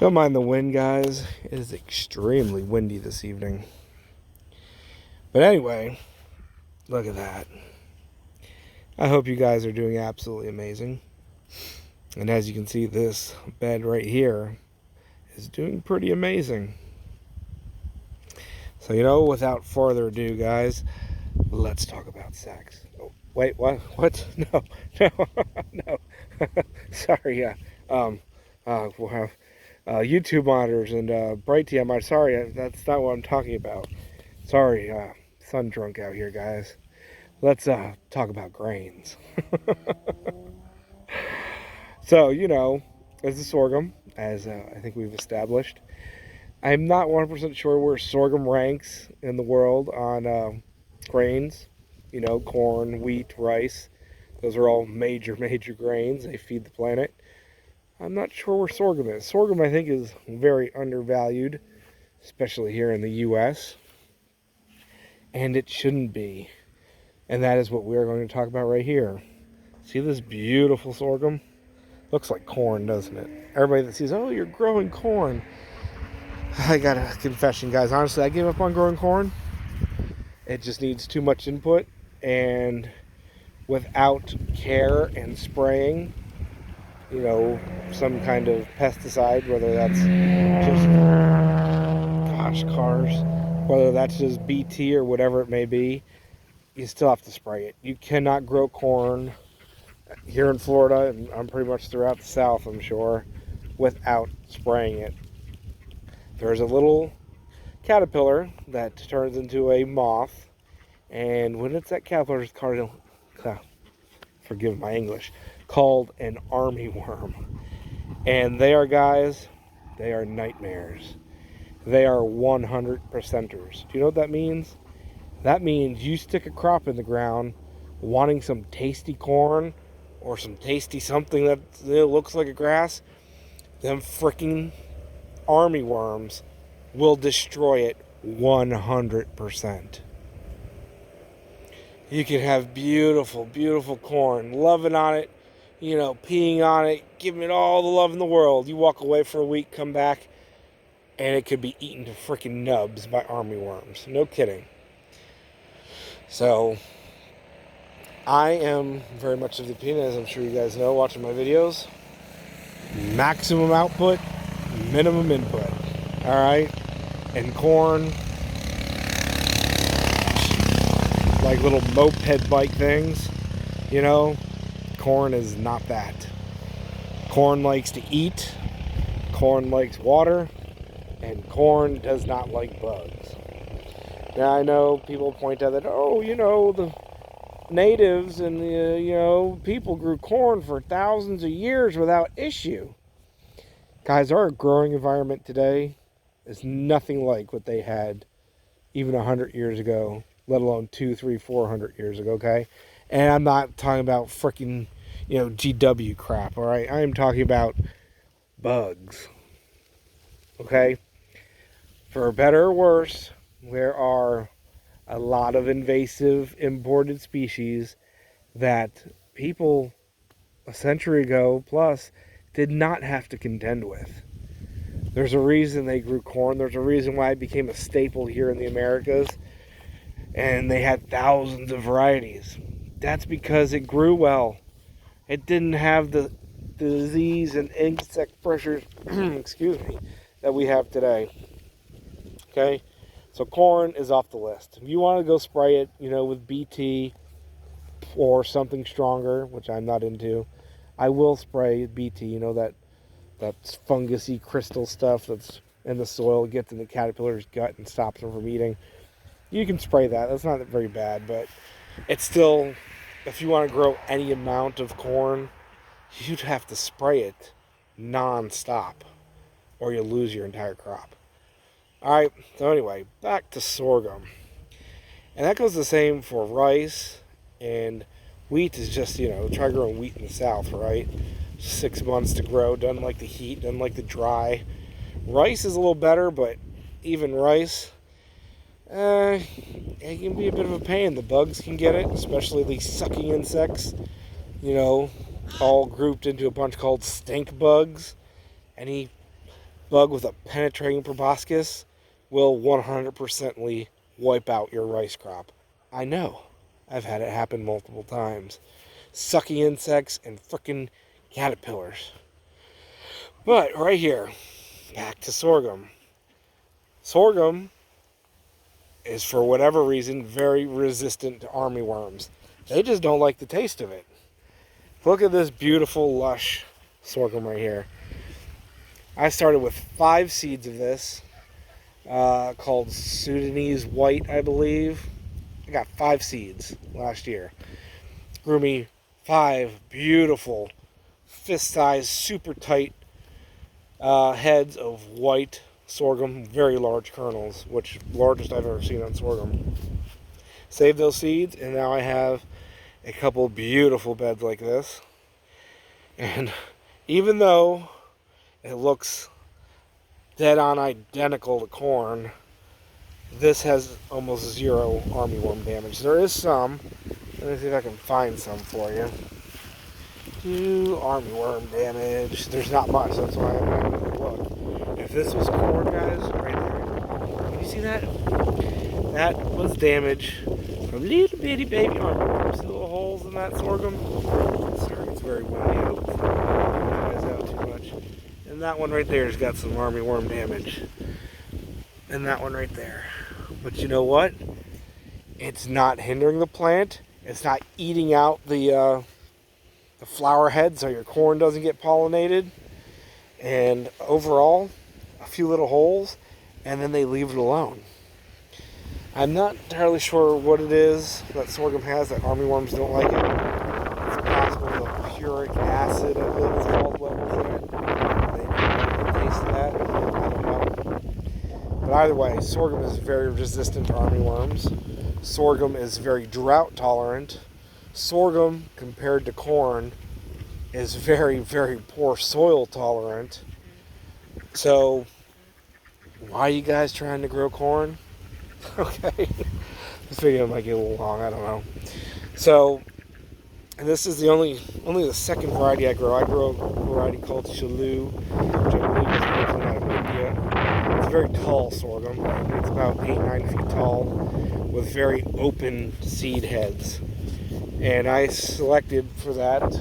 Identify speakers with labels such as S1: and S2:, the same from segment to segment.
S1: Don't mind the wind, guys. It is extremely windy this evening. But anyway, look at that. I hope you guys are doing absolutely amazing. And as you can see, this bed right here is doing pretty amazing. So, without further ado, guys, let's talk about sex. Oh, wait, what? What? No, no. Sorry, yeah. We'll have YouTube monitors and bright TMI. Sorry, that's not what I'm talking about. Sorry, sun drunk out here, guys. Let's talk about grains. So, as a sorghum, as I think we've established, I'm not 100% sure where sorghum ranks in the world on grains. Corn, wheat, rice. Those are all major grains. They feed the planet. I'm not sure where sorghum is. Sorghum, I think, is very undervalued, especially here in the U.S. And it shouldn't be. And that is what we're going to talk about right here. See this beautiful sorghum? Looks like corn, doesn't it? Everybody that sees, oh, you're growing corn. I got a confession, guys. Honestly, I gave up on growing corn. It just needs too much input. And without care and spraying, some kind of pesticide, whether that's just, cars, whether that's just BT or whatever it may be, you still have to spray it. You cannot grow corn here in Florida, and I'm pretty much throughout the South, I'm sure, without spraying it. There's a little caterpillar that turns into a moth, and when it's that caterpillar, it's called, forgive my English, called an armyworm. And they are, guys, they are nightmares. They are 100%ers. Do you know what that means? That means you stick a crop in the ground wanting some tasty corn or some tasty something that looks like a grass. Them freaking army worms will destroy it 100%. You can have beautiful, beautiful corn, loving on it, peeing on it, giving it all the love in the world. You walk away for a week, come back, and it could be eaten to freaking nubs by army worms. No kidding. So, I am very much of the opinion, as I'm sure you guys know, watching my videos, maximum output, minimum input. All right? And corn, like little moped bike things, corn is not that. Corn likes to eat, corn likes water, and corn does not like bugs. Now, I know people point out that, the natives and the, people grew corn for thousands of years without issue. Guys, our growing environment today is nothing like what they had even 100 years ago, let alone 200, 300, 400 years ago, okay? And I'm not talking about freaking, GW crap, all right? I am talking about bugs, okay? For better or worse, there are a lot of invasive imported species that people a century ago plus did not have to contend with. There's a reason they grew corn. There's a reason why it became a staple here in the Americas. And they had thousands of varieties. That's because it grew well. It didn't have the disease and insect pressures, excuse me, that we have today. Okay? So corn is off the list. If you want to go spray it, with BT or something stronger, which I'm not into, I will spray BT, that fungusy crystal stuff that's in the soil, gets in the caterpillar's gut and stops them from eating. You can spray that. That's not very bad, but it's still, if you want to grow any amount of corn, you'd have to spray it non-stop, or you'll lose your entire crop. Alright, so anyway, back to sorghum. And that goes the same for rice, and wheat is just, try growing wheat in the South, right? 6 months to grow, doesn't like the heat, doesn't like the dry. Rice is a little better, but even rice, it can be a bit of a pain. The bugs can get it, especially the sucking insects, all grouped into a bunch called stink bugs. Any bug with a penetrating proboscis will 100% wipe out your rice crop. I know. I've had it happen multiple times. Sucky insects and frickin' caterpillars. But right here, back to sorghum. Sorghum is, for whatever reason, very resistant to armyworms. They just don't like the taste of it. Look at this beautiful, lush sorghum right here. I started with 5 seeds of this, called Sudanese White, I believe. I got 5 seeds last year. Grew me 5 beautiful, fist-sized, super tight heads of white sorghum, very large kernels, which largest I've ever seen on sorghum. Saved those seeds, and now I have a couple beautiful beds like this. And even though it looks dead on identical to corn, this has almost 0 armyworm damage. There is some. Let me see if I can find some for you. Armyworm damage. There's not much, that's why I'm having a look. If this was corn, guys, right there. Can you see that? That was damage from little bitty baby armyworms. See the little holes in that sorghum? Sorry, it's very windy. I hope it's not blowing you guys out too much. And that one right there has got some armyworm damage. And that one right there. But you know what? It's not hindering the plant. It's not eating out the flower head so your corn doesn't get pollinated. And overall, a few little holes, and then they leave it alone. I'm not entirely sure what it is that sorghum has that armyworms don't like it. It's possible the puric acid, I believe it's called, levels in it. They don't like the taste of that. I don't know. But either way, sorghum is very resistant to armyworms. Sorghum is very drought tolerant. Sorghum, compared to corn, is very, very poor soil tolerant. So, why are you guys trying to grow corn? Okay, this video might get a little long, I don't know. So, and this is only the second variety I grow. I grow a variety called Chalou, which I believe is originally out of India. It's a very tall sorghum. It's about 8-9 feet tall, with very open seed heads. And I selected for that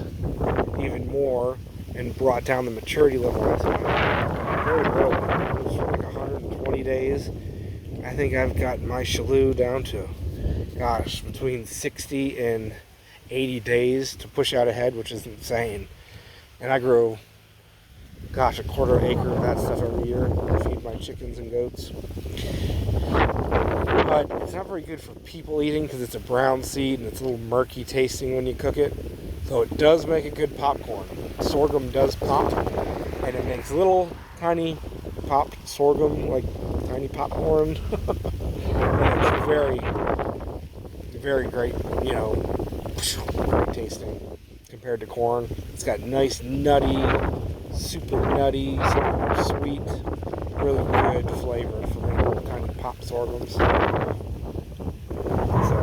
S1: even more and brought down the maturity level onto it. Very low. It was for like 120 days. I think I've gotten my Chalou down to, gosh, between 60 and 80 days to push out a head, which is insane. And I grow, gosh, a quarter acre of that stuff every year to feed my chickens and goats. But it's not very good for people eating because it's a brown seed and it's a little murky tasting when you cook it. So it does make a good popcorn. Sorghum does pop, and it makes little tiny popped sorghum, like tiny popcorn. And it's very, very great, great tasting compared to corn. It's got nice nutty, super nutty, super sweet, really good flavor for the little tiny pop sorghums. So,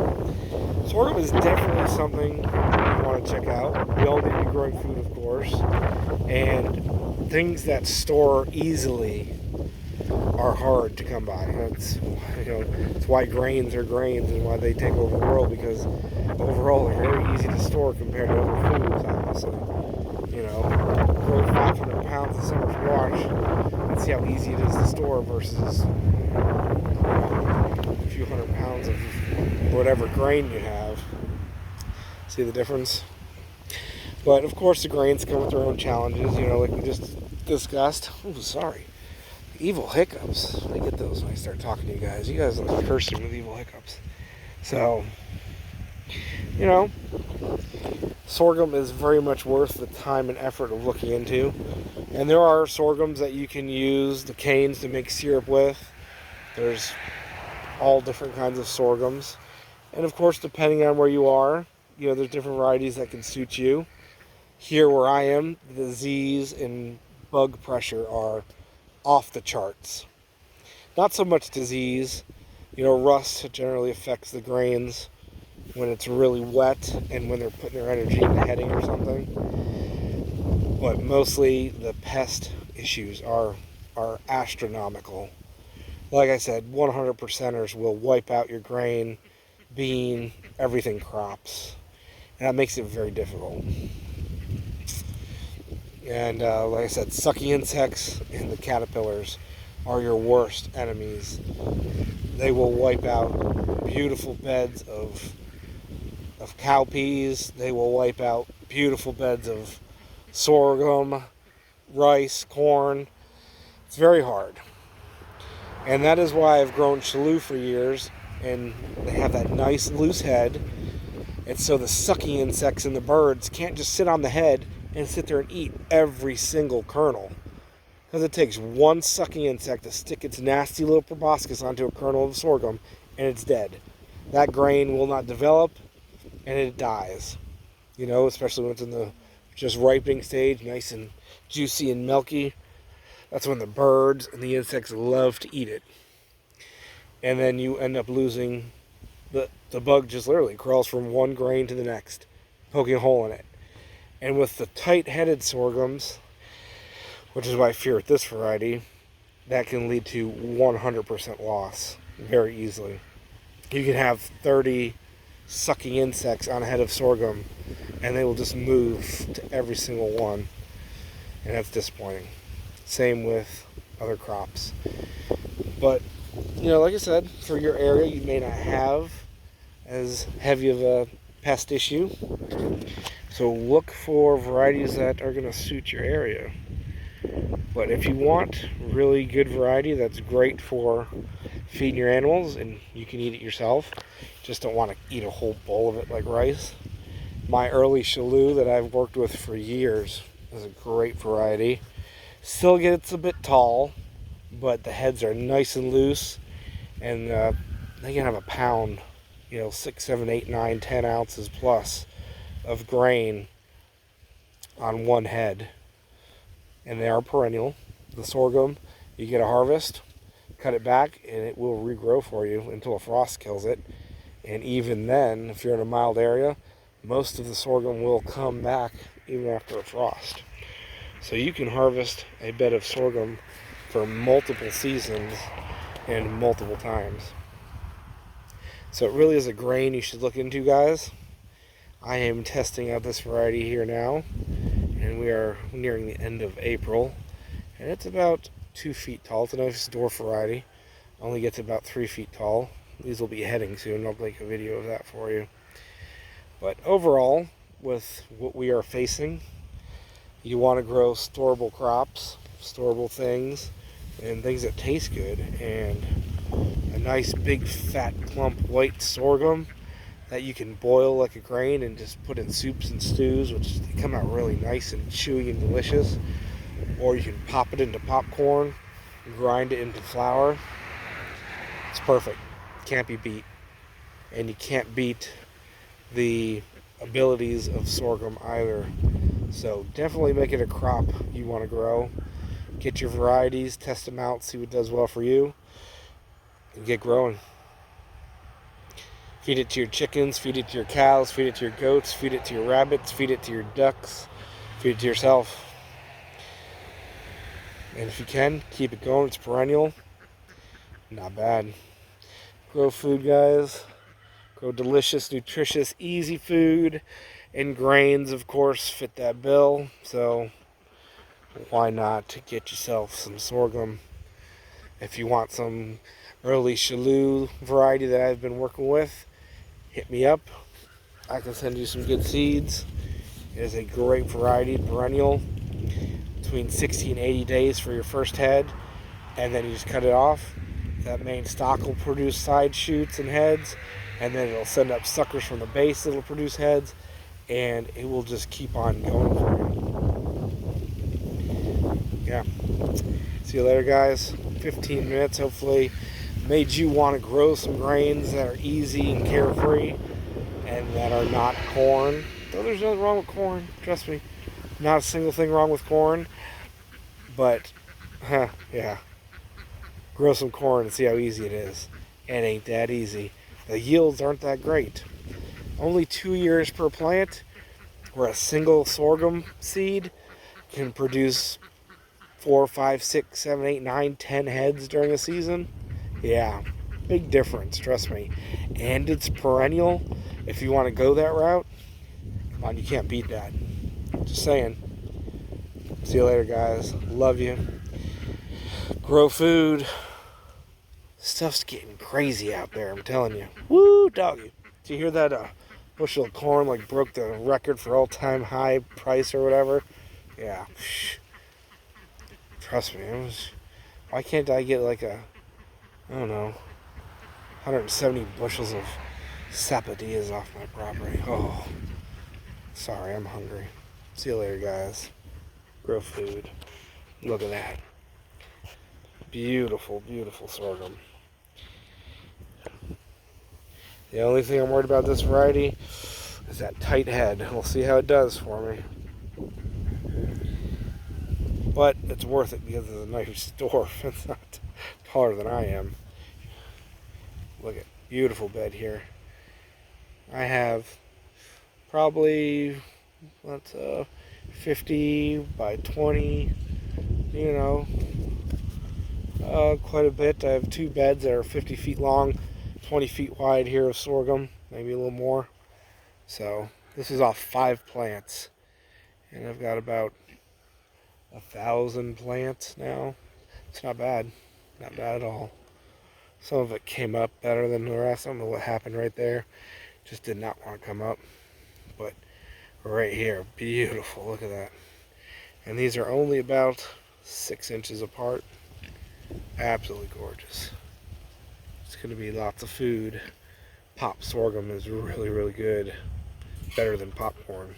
S1: sorghum is definitely something you want to check out. We all need to be growing food, of course, and things that store easily are hard to come by. It's why grains are grains and why they take over the world, because overall they're very easy to store compared to other foods, obviously. Grow 500 pounds of summer squash and see how easy it is to store versus a few hundred pounds of whatever grain you have. See the difference? But of course the grains come with their own challenges, like we just discussed. Oh, sorry. Evil hiccups. I get those when I start talking to you guys. You guys like cursing with evil hiccups. So, sorghum is very much worth the time and effort of looking into. And there are sorghums that you can use the canes to make syrup with. There's all different kinds of sorghums. And of course, depending on where you are, there's different varieties that can suit you. Here where I am, the disease and bug pressure are off the charts. Not so much disease. Rust generally affects the grains when it's really wet and when they're putting their energy into heading or something. But mostly the pest issues are are astronomical. Like I said, 100%ers will wipe out your grain, bean, everything crops. And that makes it very difficult. And like I said, sucking insects and the caterpillars are your worst enemies. They will wipe out beautiful beds of cowpeas. They will wipe out beautiful beds of sorghum, rice, corn. It's very hard. And that is why I've grown chalou for years, and they have that nice loose head. And so the sucking insects and the birds can't just sit on the head and sit there and eat every single kernel. Because it takes one sucking insect to stick its nasty little proboscis onto a kernel of sorghum, and it's dead. That grain will not develop, and it dies. You know, especially when it's in the just ripening stage, nice and juicy and milky. That's when the birds and the insects love to eat it. And then you end up losing, the bug just literally crawls from one grain to the next, poking a hole in it. And with the tight-headed sorghums, which is why I fear this variety, that can lead to 100% loss very easily. You can have 30 sucking insects on a head of sorghum, and they will just move to every single one, and that's disappointing. Same with other crops. But, you know, like I said, for your area, you may not have as heavy of a pest issue. So look for varieties that are going to suit your area. But if you want really good variety that's great for feeding your animals, and you can eat it yourself, just don't want to eat a whole bowl of it like rice. My early chalou that I've worked with for years is a great variety. Still gets a bit tall, but the heads are nice and loose, and they can have a pound, 6, 7, 8, 9, 10 ounces plus of grain on one head. And they are perennial. The sorghum, you get a harvest, cut it back, and it will regrow for you until a frost kills it. And even then, if you're in a mild area, most of the sorghum will come back even after a frost. So you can harvest a bed of sorghum for multiple seasons and multiple times. So it really is a grain you should look into, guys. I am testing out this variety here now, and we are nearing the end of April, and it's about 2 feet tall. It's a nice dwarf variety. Only gets about 3 feet tall. These will be heading soon. I'll make a video of that for you. But overall, with what we are facing, you want to grow storable crops, storable things, and things that taste good. And a nice big fat plump white sorghum that you can boil like a grain and just put in soups and stews, which they come out really nice and chewy and delicious. Or you can pop it into popcorn, grind it into flour. It's perfect. Can't be beat. And you can't beat the abilities of sorghum either. So definitely make it a crop you want to grow. Get your varieties, test them out, see what does well for you, and get growing. Feed it to your chickens, feed it to your cows, feed it to your goats, feed it to your rabbits, feed it to your ducks, feed it to yourself. And if you can, keep it going. It's perennial. Not bad. Grow food, guys. Grow delicious, nutritious, easy food. And grains, of course, fit that bill. So why not get yourself some sorghum? If you want some early chalou variety that I've been working with, hit me up. I can send you some good seeds. It is a great variety, perennial, between 60 and 80 days for your first head, and then you just cut it off. That main stalk will produce side shoots and heads, and then it'll send up suckers from the base that'll produce heads, and it will just keep on going for you. Yeah. See you later, guys. 15 minutes, hopefully, made you want to grow some grains that are easy and carefree and that are not corn. Though there's nothing wrong with corn, trust me. Not a single thing wrong with corn. But, yeah. Grow some corn and see how easy it is. It ain't that easy. The yields aren't that great. Only 2 years per plant, where a single sorghum seed can produce 4, 5, 6, 7, 8, 9, 10 heads during a season. Yeah, big difference, trust me. And it's perennial. If you want to go that route, come on, you can't beat that. Just saying. See you later, guys. Love you. Grow food. Stuff's getting crazy out there, I'm telling you. Woo, doggy. Did you hear that bushel of corn like broke the record for all-time high price or whatever? Yeah. Trust me. Why can't I get like I don't know, 170 bushels of sapodillas off my property? Oh, sorry, I'm hungry. See you later, guys. Grow food. Look at that. Beautiful, beautiful sorghum. The only thing I'm worried about this variety is that tight head. We'll see how it does for me. But it's worth it because it's a nice dwarf. It's not taller than I am. Look at beautiful bed here. I have probably 50 by 20, you know, quite a bit. I have 2 beds that are 50 feet long, 20 feet wide here of sorghum, maybe a little more. So this is off 5 plants, and I've got about 1,000 plants now. It's not bad, not bad at all. Some of it came up better than the rest. I don't know what happened right there. Just did not want to come up. But right here, beautiful. Look at that. And these are only about 6 inches apart. Absolutely gorgeous. It's going to be lots of food. Pop sorghum is really, really good. Better than popcorn.